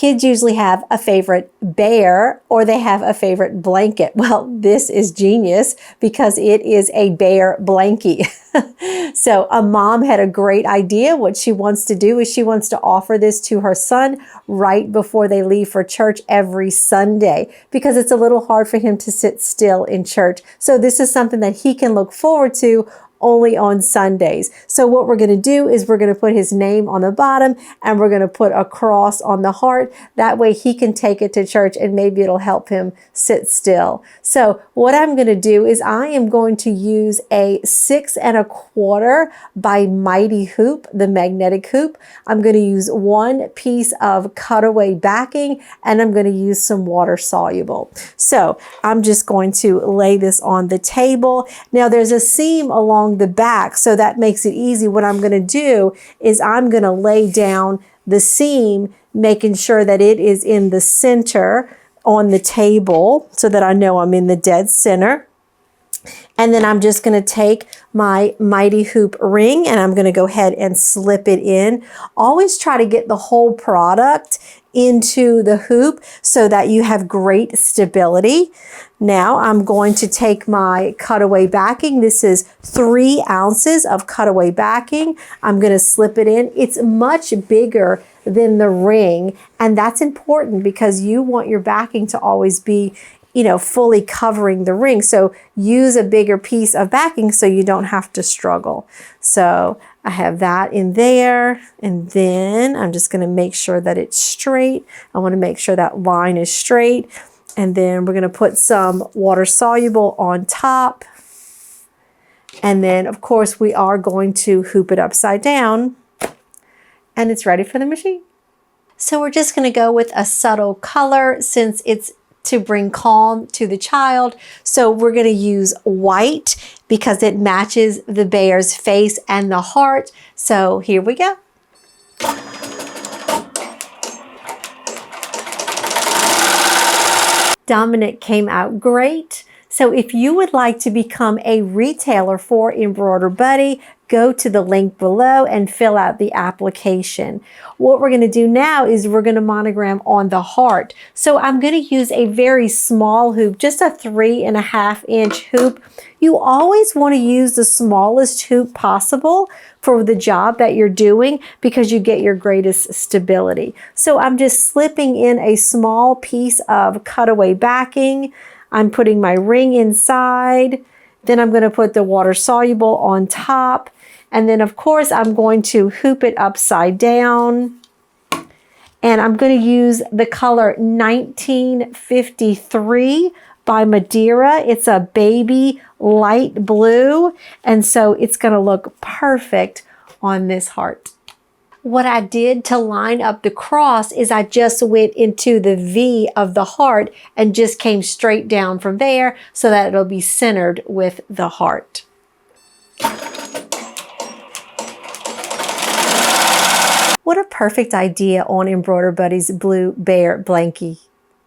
kids usually have a favorite bear or they have a favorite blanket. Well, this is genius because it is a bear blankie. So a mom had a great idea. What she wants to do is she wants to offer this to her son right before they leave for church every Sunday because it's a little hard for him to sit still in church. So this is something that he can look forward to only on Sundays. So what we're going to do is we're going to put his name on the bottom and we're going to put a cross on the heart. That way he can take it to church and maybe it'll help him sit still. So what I'm going to do is I am going to use a 6 1/4 by Mighty hoop, the magnetic hoop. I'm going to use one piece of cutaway backing and I'm going to use some water soluble. So I'm just going to lay this on the table. Now there's a seam along the back, so that makes it easy. What I'm going to do is I'm going to lay down the seam, making sure that it is in the center on the table so that I know I'm in the dead center. And then I'm just going to take my Mighty hoop ring and I'm going to go ahead and slip it in. Always try to get the whole product into the hoop so that you have great stability. Now I'm going to take my cutaway backing. This is 3 ounces of cutaway backing. I'm going to slip it in. It's much bigger than the ring, and that's important because you want your backing to always be, you know, fully covering the ring. So use a bigger piece of backing so you don't have to struggle. So I have that in there, and then I'm just going to make sure that it's straight. I want to make sure that line is straight. And then we're going to put some water soluble on top. And then of course we are going to hoop it upside down and it's ready for the machine. So we're just going to go with a subtle color since it's to bring calm to the child. So we're going to use white because it matches the bear's face and the heart. So here we go. Dominic came out great. So if you would like to become a retailer for Embroider Buddy, go to the link below and fill out the application. What we're going to do now is we're going to monogram on the heart. So I'm going to use a very small hoop, just a 3.5 inch hoop. You always want to use the smallest hoop possible for the job that you're doing because you get your greatest stability. So I'm just slipping in a small piece of cutaway backing. I'm putting my ring inside. Then I'm going to put the water soluble on top. And then of course I'm going to hoop it upside down. And I'm going to use the color 1953 by Madeira. It's a baby light blue. And so it's going to look perfect on this heart. What I did to line up the cross is I just went into the V of the heart and just came straight down from there so that it'll be centered with the heart. What a perfect idea on Embroider Buddy's Blue Bear Blankie.